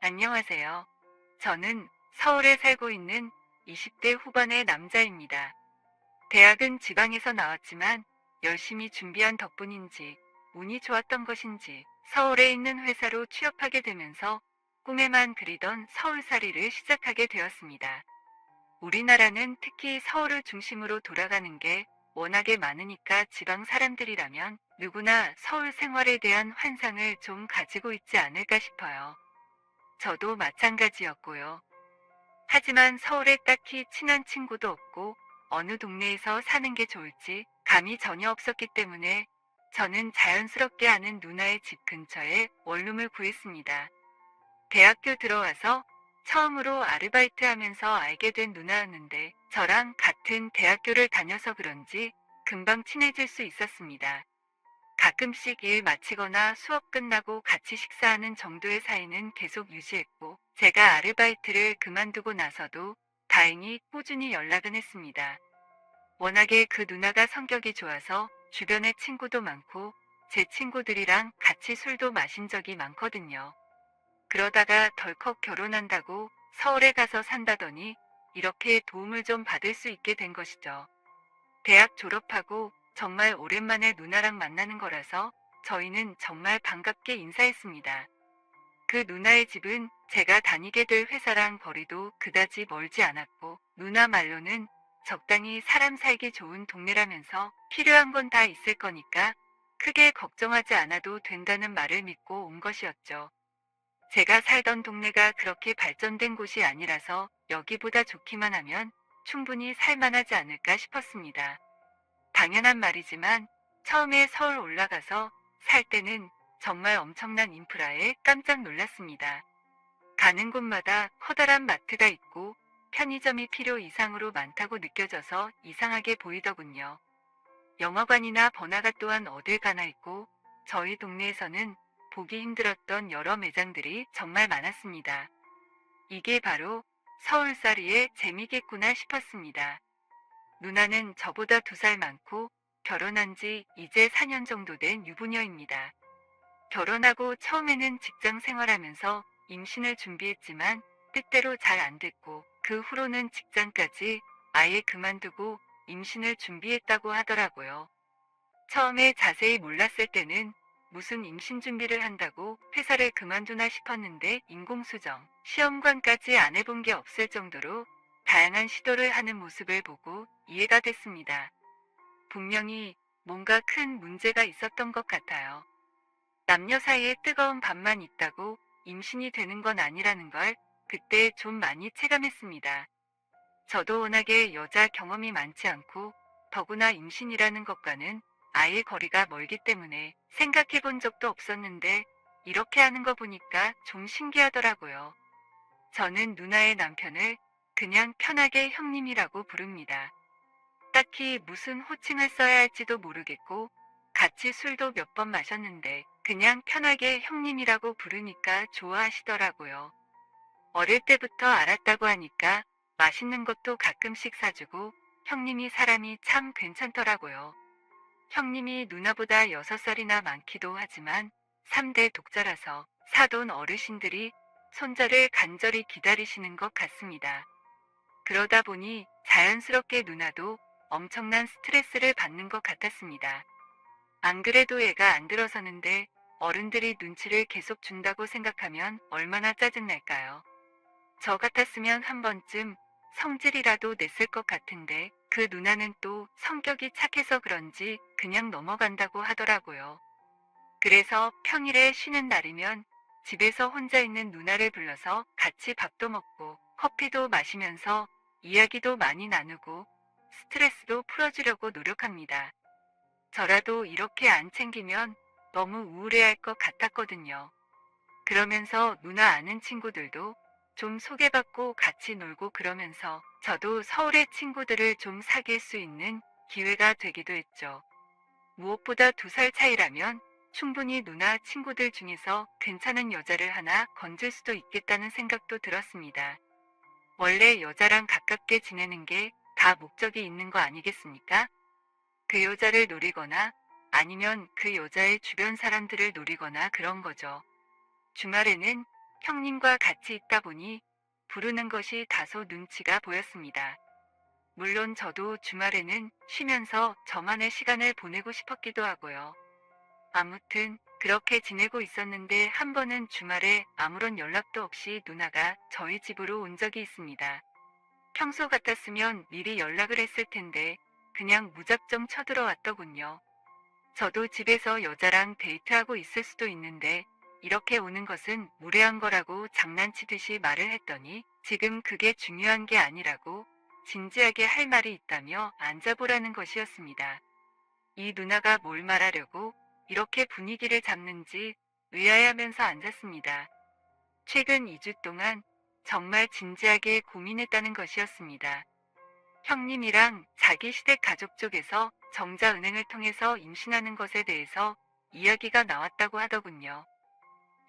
안녕하세요. 저는 서울에 살고 있는 20대 후반의 남자입니다. 대학은 지방에서 나왔지만 열심히 준비한 덕분인지 운이 좋았던 것인지 서울에 있는 회사로 취업하게 되면서 꿈에만 그리던 서울살이를 시작하게 되었습니다. 우리나라는 특히 서울을 중심으로 돌아가는 게 워낙에 많으니까 지방 사람들이라면 누구나 서울 생활에 대한 환상을 좀 가지고 있지 않을까 싶어요. 저도 마찬가지였고요. 하지만 서울에 딱히 친한 친구도 없고 어느 동네에서 사는 게 좋을지 감이 전혀 없었기 때문에 저는 자연스럽게 아는 누나의 집 근처에 원룸을 구했습니다. 대학교 들어와서 처음으로 아르바이트 하면서 알게 된 누나였는데 저랑 같은 대학교를 다녀서 그런지 금방 친해질 수 있었습니다. 가끔씩 일 마치거나 수업 끝나고 같이 식사하는 정도의 사이는 계속 유지했고, 제가 아르바이트를 그만두고 나서도 다행히 꾸준히 연락은 했습니다. 워낙에 그 누나가 성격이 좋아서 주변에 친구도 많고, 제 친구들이랑 같이 술도 마신 적이 많거든요. 그러다가 덜컥 결혼한다고 서울에 가서 산다더니 이렇게 도움을 좀 받을 수 있게 된 것이죠. 대학 졸업하고 정말 오랜만에 누나랑 만나는 거라서 저희는 정말 반갑게 인사했습니다. 그 누나의 집은 제가 다니게 될 회사랑 거리도 그다지 멀지 않았고, 누나 말로는 적당히 사람 살기 좋은 동네라면서 필요한 건 다 있을 거니까 크게 걱정하지 않아도 된다는 말을 믿고 온 것이었죠. 제가 살던 동네가 그렇게 발전된 곳이 아니라서 여기보다 좋기만 하면 충분히 살만하지 않을까 싶었습니다. 당연한 말이지만 처음에 서울 올라가서 살 때는 정말 엄청난 인프라에 깜짝 놀랐습니다. 가는 곳마다 커다란 마트가 있고 편의점이 필요 이상으로 많다고 느껴져서 이상하게 보이더군요. 영화관이나 번화가 또한 어딜 가나 있고 저희 동네에서는 보기 힘들었던 여러 매장들이 정말 많았습니다. 이게 바로 서울살이의 재미겠구나 싶었습니다. 누나는 저보다 2살 많고 결혼한 지 이제 4년 정도 된 유부녀입니다. 결혼하고 처음에는 직장 생활하면서 임신을 준비했지만 뜻대로 잘 안 됐고 그 후로는 직장까지 아예 그만두고 임신을 준비했다고 하더라고요. 처음에 자세히 몰랐을 때는 무슨 임신 준비를 한다고 회사를 그만두나 싶었는데 인공수정, 시험관까지 안 해본 게 없을 정도로 다양한 시도를 하는 모습을 보고 이해가 됐습니다. 분명히 뭔가 큰 문제가 있었던 것 같아요. 남녀 사이에 뜨거운 밥만 있다고 임신이 되는 건 아니라는 걸 그때 좀 많이 체감했습니다. 저도 워낙에 여자 경험이 많지 않고 더구나 임신이라는 것과는 아예 거리가 멀기 때문에 생각해 본 적도 없었는데 이렇게 하는 거 보니까 좀 신기하더라고요. 저는 누나의 남편을 그냥 편하게 형님이라고 부릅니다. 딱히 무슨 호칭을 써야 할지도 모르겠고 같이 술도 몇 번 마셨는데 그냥 편하게 형님이라고 부르니까 좋아하시더라고요. 어릴 때부터 알았다고 하니까 맛있는 것도 가끔씩 사주고 형님이 사람이 참 괜찮더라고요. 형님이 누나보다 6살이나 많기도 하지만 3대 독자라서 사돈 어르신들이 손자를 간절히 기다리시는 것 같습니다. 그러다 보니 자연스럽게 누나도 엄청난 스트레스를 받는 것 같았습니다. 안 그래도 애가 안 들어서는데 어른들이 눈치를 계속 준다고 생각하면 얼마나 짜증날까요? 저 같았으면 한 번쯤 성질이라도 냈을 것 같은데 그 누나는 또 성격이 착해서 그런지 그냥 넘어간다고 하더라고요. 그래서 평일에 쉬는 날이면 집에서 혼자 있는 누나를 불러서 같이 밥도 먹고 커피도 마시면서 이야기도 많이 나누고 스트레스도 풀어주려고 노력합니다. 저라도 이렇게 안 챙기면 너무 우울해할 것 같았거든요. 그러면서 누나 아는 친구들도 좀 소개받고 같이 놀고 그러면서 저도 서울의 친구들을 좀 사귈 수 있는 기회가 되기도 했죠. 무엇보다 2살 차이라면 충분히 누나 친구들 중에서 괜찮은 여자를 하나 건질 수도 있겠다는 생각도 들었습니다. 원래 여자랑 가깝게 지내는 게 다 목적이 있는 거 아니겠습니까? 그 여자를 노리거나 아니면 그 여자의 주변 사람들을 노리거나 그런 거죠. 주말에는 형님과 같이 있다 보니 부르는 것이 다소 눈치가 보였습니다. 물론 저도 주말에는 쉬면서 저만의 시간을 보내고 싶었기도 하고요. 아무튼 그렇게 지내고 있었는데 한 번은 주말에 아무런 연락도 없이 누나가 저희 집으로 온 적이 있습니다. 평소 같았으면 미리 연락을 했을 텐데 그냥 무작정 쳐들어왔더군요. 저도 집에서 여자랑 데이트하고 있을 수도 있는데 이렇게 오는 것은 무례한 거라고 장난치듯이 말을 했더니 지금 그게 중요한 게 아니라고 진지하게 할 말이 있다며 앉아보라는 것이었습니다. 이 누나가 뭘 말하려고 이렇게 분위기를 잡는지 의아해하면서 앉았습니다. 최근 2주 동안 정말 진지하게 고민했다는 것이었습니다. 형님이랑 자기 시댁 가족 쪽에서 정자은행을 통해서 임신하는 것에 대해서 이야기가 나왔다고 하더군요.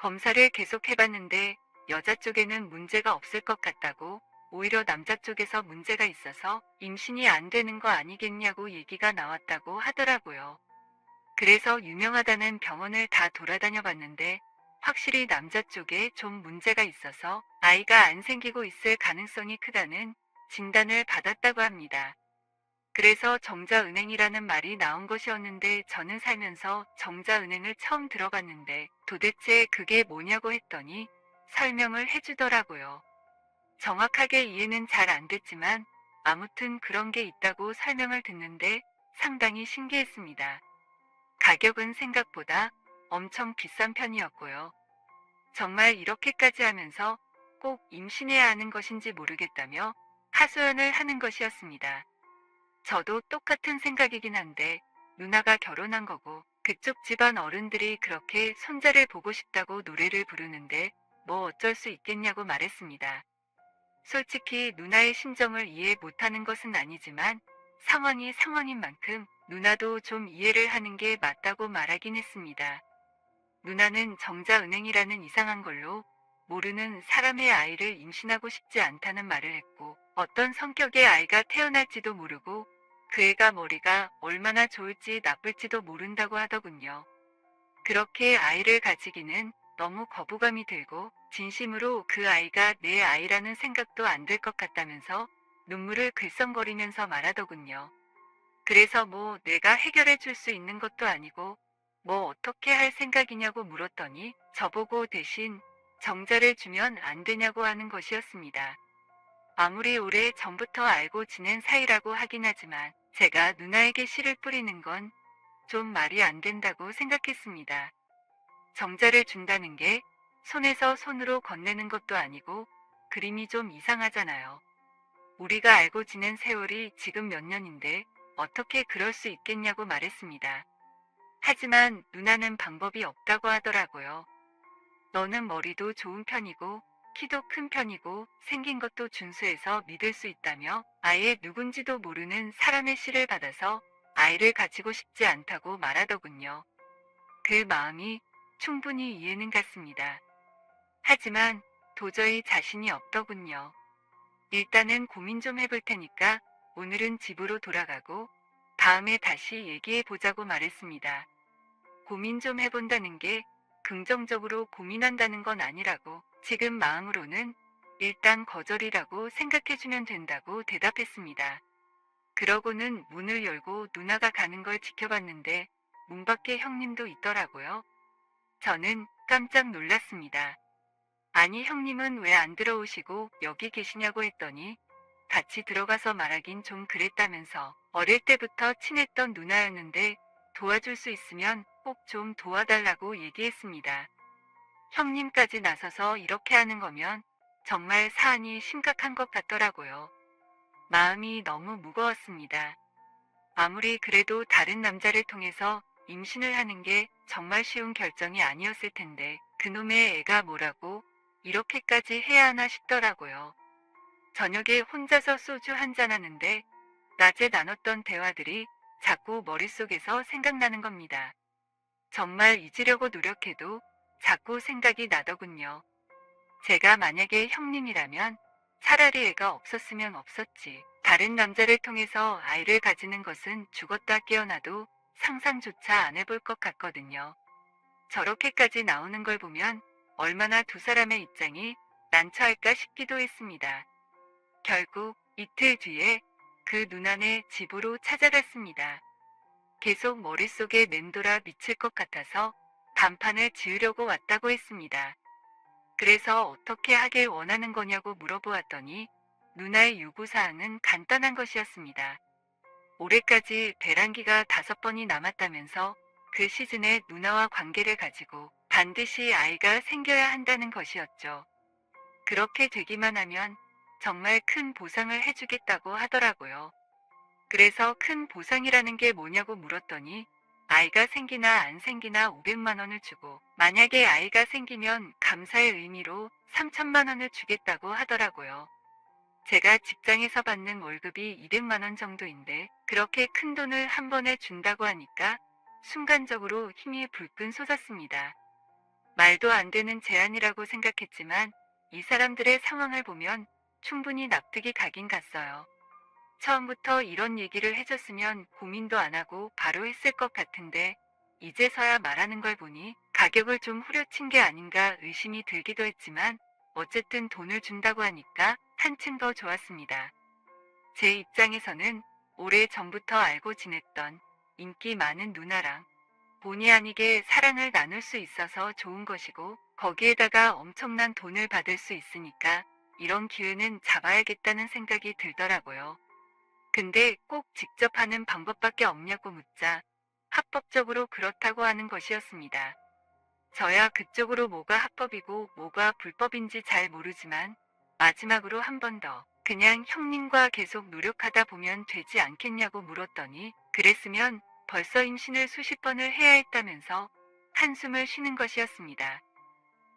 검사를 계속 해봤는데 여자 쪽에는 문제가 없을 것 같다고, 오히려 남자 쪽에서 문제가 있어서 임신이 안 되는 거 아니겠냐고 얘기가 나왔다고 하더라고요. 그래서 유명하다는 병원을 다 돌아다녀 봤는데 확실히 남자 쪽에 좀 문제가 있어서 아이가 안 생기고 있을 가능성이 크다는 진단을 받았다고 합니다. 그래서 정자은행이라는 말이 나온 것이었는데 저는 살면서 정자은행을 처음 들어봤는데 도대체 그게 뭐냐고 했더니 설명을 해주더라고요. 정확하게 이해는 잘 안 됐지만 아무튼 그런 게 있다고 설명을 듣는데 상당히 신기했습니다. 가격은 생각보다 엄청 비싼 편이었고요. 정말 이렇게까지 하면서 꼭 임신해야 하는 것인지 모르겠다며 하소연을 하는 것이었습니다. 저도 똑같은 생각이긴 한데 누나가 결혼한 거고 그쪽 집안 어른들이 그렇게 손자를 보고 싶다고 노래를 부르는데 뭐 어쩔 수 있겠냐고 말했습니다. 솔직히 누나의 심정을 이해 못하는 것은 아니지만 상황이 상황인 만큼 누나도 좀 이해를 하는 게 맞다고 말하긴 했습니다. 누나는 정자은행이라는 이상한 걸로 모르는 사람의 아이를 임신하고 싶지 않다는 말을 했고 어떤 성격의 아이가 태어날지도 모르고 그 애가 머리가 얼마나 좋을지 나쁠지도 모른다고 하더군요. 그렇게 아이를 가지기는 너무 거부감이 들고 진심으로 그 아이가 내 아이라는 생각도 안 들 것 같다면서 눈물을 글썽거리면서 말하더군요. 그래서 뭐 내가 해결해 줄 수 있는 것도 아니고 뭐 어떻게 할 생각이냐고 물었더니 저보고 대신 정자를 주면 안 되냐고 하는 것이었습니다. 아무리 오래 전부터 알고 지낸 사이라고 하긴 하지만 제가 누나에게 씨를 뿌리는 건 좀 말이 안 된다고 생각했습니다. 정자를 준다는 게 손에서 손으로 건네는 것도 아니고 그림이 좀 이상하잖아요. 우리가 알고 지낸 세월이 지금 몇 년인데 어떻게 그럴 수 있겠냐고 말했습니다. 하지만 누나는 방법이 없다고 하더라고요. 너는 머리도 좋은 편이고 키도 큰 편이고 생긴 것도 준수해서 믿을 수 있다며 아예 누군지도 모르는 사람의 씨를 받아서 아이를 가지고 싶지 않다고 말하더군요. 그 마음이 충분히 이해는 갔습니다. 하지만 도저히 자신이 없더군요. 일단은 고민 좀 해볼 테니까 오늘은 집으로 돌아가고 다음에 다시 얘기해 보자고 말했습니다. 고민 좀 해본다는 게 긍정적으로 고민한다는 건 아니라고 지금 마음으로는 일단 거절이라고 생각해주면 된다고 대답했습니다. 그러고는 문을 열고 누나가 가는 걸 지켜봤는데 문 밖에 형님도 있더라고요. 저는 깜짝 놀랐습니다. 아니 형님은 왜 안 들어오시고 여기 계시냐고 했더니 같이 들어가서 말하긴 좀 그랬다면서 어릴 때부터 친했던 누나였는데 도와줄 수 있으면 꼭 좀 도와달라고 얘기했습니다. 형님까지 나서서 이렇게 하는 거면 정말 사안이 심각한 것 같더라고요. 마음이 너무 무거웠습니다. 아무리 그래도 다른 남자를 통해서 임신을 하는 게 정말 쉬운 결정이 아니었을 텐데 그놈의 애가 뭐라고 이렇게까지 해야 하나 싶더라고요. 저녁에 혼자서 소주 한잔 하는데 낮에 나눴던 대화들이 자꾸 머릿속에서 생각나는 겁니다. 정말 잊으려고 노력해도 자꾸 생각이 나더군요. 제가 만약에 형님이라면 차라리 애가 없었으면 없었지. 다른 남자를 통해서 아이를 가지는 것은 죽었다 깨어나도 상상조차 안 해볼 것 같거든요. 저렇게까지 나오는 걸 보면 얼마나 두 사람의 입장이 난처할까 싶기도 했습니다. 결국 이틀 뒤에 그 누나네 집으로 찾아갔습니다. 계속 머릿속에 맴돌아 미칠 것 같아서 단판을 지으려고 왔다고 했습니다. 그래서 어떻게 하길 원하는 거냐고 물어보았더니 누나의 요구사항은 간단한 것이었습니다. 올해까지 배란기가 5번이 남았다면서 그 시즌에 누나와 관계를 가지고 반드시 아이가 생겨야 한다는 것이었죠. 그렇게 되기만 하면 정말 큰 보상을 해주겠다고 하더라고요. 그래서 큰 보상이라는 게 뭐냐고 물었더니 아이가 생기나 안 생기나 500만 원을 주고 만약에 아이가 생기면 감사의 의미로 3천만 원을 주겠다고 하더라고요. 제가 직장에서 받는 월급이 200만 원 정도인데 그렇게 큰 돈을 한 번에 준다고 하니까 순간적으로 힘이 불끈 솟았습니다. 말도 안 되는 제안이라고 생각했지만 이 사람들의 상황을 보면 충분히 납득이 가긴 갔어요. 처음부터 이런 얘기를 해줬으면 고민도 안 하고 바로 했을 것 같은데 이제서야 말하는 걸 보니 가격을 좀 후려친 게 아닌가 의심이 들기도 했지만 어쨌든 돈을 준다고 하니까 한층 더 좋았습니다. 제 입장에서는 오래 전부터 알고 지냈던 인기 많은 누나랑 본의 아니게 사랑을 나눌 수 있어서 좋은 것이고 거기에다가 엄청난 돈을 받을 수 있으니까 이런 기회는 잡아야겠다는 생각이 들더라고요. 근데 꼭 직접 하는 방법밖에 없냐고 묻자 합법적으로 그렇다고 하는 것이었습니다. 저야 그쪽으로 뭐가 합법이고 뭐가 불법인지 잘 모르지만 마지막으로 한 번 더 그냥 형님과 계속 노력하다 보면 되지 않겠냐고 물었더니 그랬으면 벌써 임신을 수십 번을 해야 했다면서 한숨을 쉬는 것이었습니다.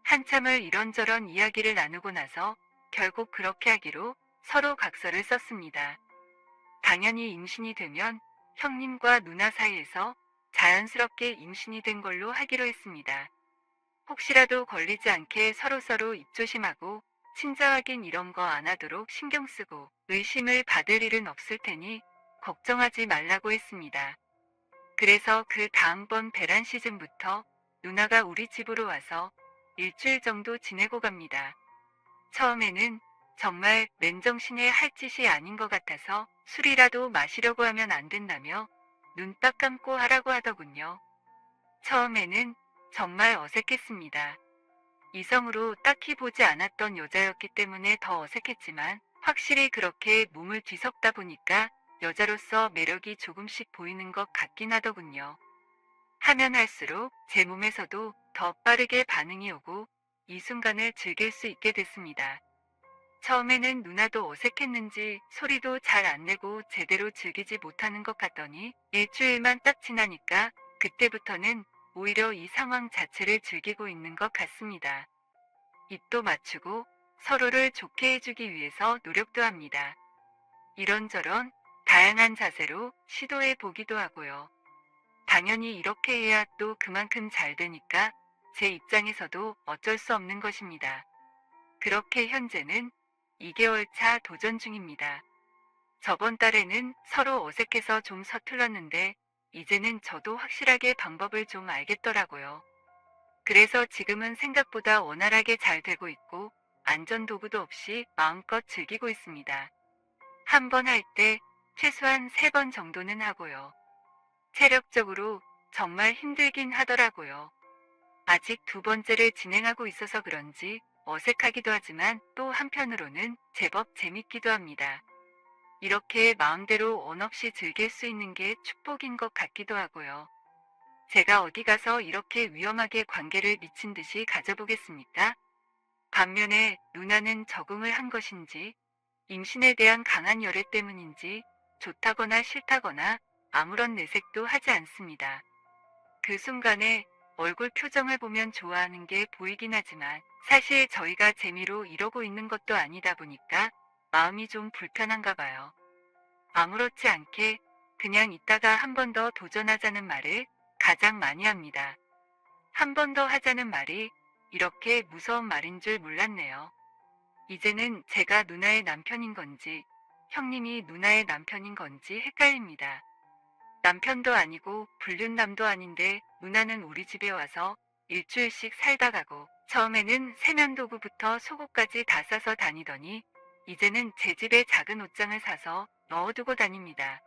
한참을 이런저런 이야기를 나누고 나서 결국 그렇게 하기로 서로 각서를 썼습니다. 당연히 임신이 되면 형님과 누나 사이에서 자연스럽게 임신이 된 걸로 하기로 했습니다. 혹시라도 걸리지 않게 서로서로 입조심하고 친자 확인 이런 거 안 하도록 신경 쓰고 의심을 받을 일은 없을 테니 걱정하지 말라고 했습니다. 그래서 그 다음번 배란 시즌부터 누나가 우리 집으로 와서 일주일 정도 지내고 갑니다. 처음에는 정말 맨정신에 할 짓이 아닌 것 같아서 술이라도 마시려고 하면 안 된다며 눈 딱 감고 하라고 하더군요. 처음에는 정말 어색했습니다. 이성으로 딱히 보지 않았던 여자였기 때문에 더 어색했지만 확실히 그렇게 몸을 뒤섞다 보니까 여자로서 매력이 조금씩 보이는 것 같긴 하더군요. 하면 할수록 제 몸에서도 더 빠르게 반응이 오고 이 순간을 즐길 수 있게 됐습니다. 처음에는 누나도 어색했는지 소리도 잘 안 내고 제대로 즐기지 못하는 것 같더니 일주일만 딱 지나니까 그때부터는 오히려 이 상황 자체를 즐기고 있는 것 같습니다. 입도 맞추고 서로를 좋게 해주기 위해서 노력도 합니다. 이런저런 다양한 자세로 시도해 보기도 하고요. 당연히 이렇게 해야 또 그만큼 잘 되니까 제 입장에서도 어쩔 수 없는 것입니다. 그렇게 현재는 2개월 차 도전 중입니다. 저번 달에는 서로 어색해서 좀 서툴렀는데 이제는 저도 확실하게 방법을 좀 알겠더라고요. 그래서 지금은 생각보다 원활하게 잘 되고 있고 안전도구도 없이 마음껏 즐기고 있습니다. 한 번 할 때 최소한 3번 정도는 하고요. 체력적으로 정말 힘들긴 하더라고요. 아직 2번째를 진행하고 있어서 그런지 어색하기도 하지만 또 한편으로는 제법 재밌기도 합니다. 이렇게 마음대로 원 없이 즐길 수 있는 게 축복인 것 같기도 하고요. 제가 어디 가서 이렇게 위험하게 관계를 미친 듯이 가져보겠습니까? 반면에 누나는 적응을 한 것인지 임신에 대한 강한 열애 때문인지 좋다거나 싫다거나 아무런 내색도 하지 않습니다. 그 순간에 얼굴 표정을 보면 좋아하는 게 보이긴 하지만 사실 저희가 재미로 이러고 있는 것도 아니다 보니까 마음이 좀 불편한가 봐요. 아무렇지 않게 그냥 이따가 한 번 더 도전하자는 말을 가장 많이 합니다. 한 번 더 하자는 말이 이렇게 무서운 말인 줄 몰랐네요. 이제는 제가 누나의 남편인 건지 형님이 누나의 남편인 건지 헷갈립니다. 남편도 아니고 불륜남도 아닌데 누나는 우리 집에 와서 일주일씩 살다 가고 처음에는 세면도구부터 속옷까지 다 싸서 다니더니 이제는 제 집에 작은 옷장을 사서 넣어두고 다닙니다.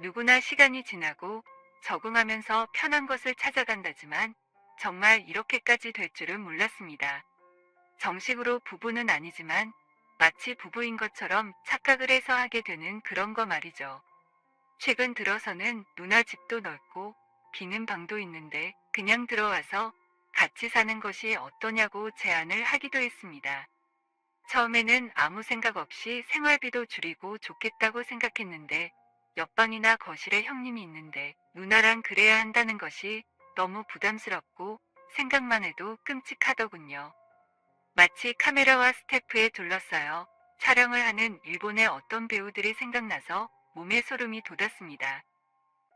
누구나 시간이 지나고 적응하면서 편한 것을 찾아간다지만 정말 이렇게까지 될 줄은 몰랐습니다. 정식으로 부부는 아니지만 마치 부부인 것처럼 착각을 해서 하게 되는 그런 거 말이죠. 최근 들어서는 누나 집도 넓고 비는 방도 있는데 그냥 들어와서 같이 사는 것이 어떠냐고 제안을 하기도 했습니다. 처음에는 아무 생각 없이 생활비도 줄이고 좋겠다고 생각했는데 옆방이나 거실에 형님이 있는데 누나랑 그래야 한다는 것이 너무 부담스럽고 생각만 해도 끔찍하더군요. 마치 카메라와 스태프에 둘러싸여 촬영을 하는 일본의 어떤 배우들이 생각나서 몸에 소름이 돋았습니다.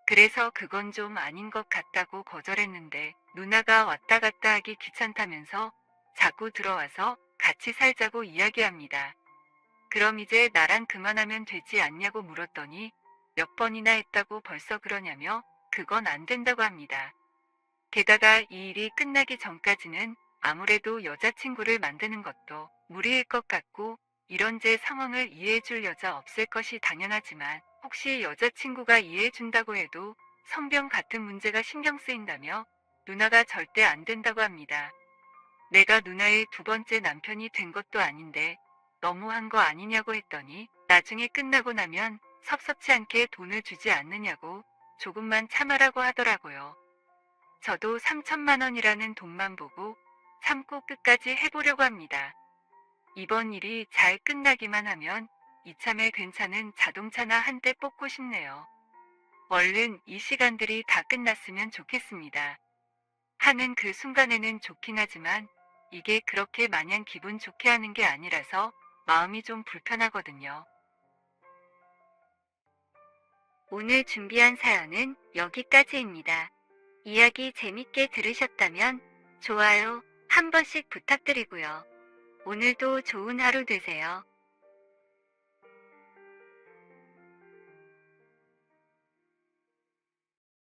그래서 그건 좀 아닌 것 같다고 거절했는데 누나가 왔다 갔다 하기 귀찮다면서 자꾸 들어와서 같이 살자고 이야기합니다. 그럼 이제 나랑 그만하면 되지 않냐고 물었더니 몇 번이나 했다고 벌써 그러냐며 그건 안 된다고 합니다. 게다가 이 일이 끝나기 전까지는 아무래도 여자친구를 만드는 것도 무리일 것 같고 이런 제 상황을 이해해줄 여자 없을 것이 당연하지만 혹시 여자친구가 이해해준다고 해도 성병 같은 문제가 신경 쓰인다며 누나가 절대 안 된다고 합니다. 내가 누나의 두 번째 남편이 된 것도 아닌데 너무한 거 아니냐고 했더니 나중에 끝나고 나면 섭섭치 않게 돈을 주지 않느냐고 조금만 참으라고 하더라고요. 저도 3천만 원이라는 돈만 보고 참고 끝까지 해보려고 합니다. 이번 일이 잘 끝나기만 하면 이참에 괜찮은 자동차나 한 대 뽑고 싶네요. 얼른 이 시간들이 다 끝났으면 좋겠습니다. 하는 그 순간에는 좋긴 하지만 이게 그렇게 마냥 기분 좋게 하는 게 아니라서 마음이 좀 불편하거든요. 오늘 준비한 사연은 여기까지입니다. 이야기 재밌게 들으셨다면 좋아요 한 번씩 부탁드리고요. 오늘도 좋은 하루 되세요.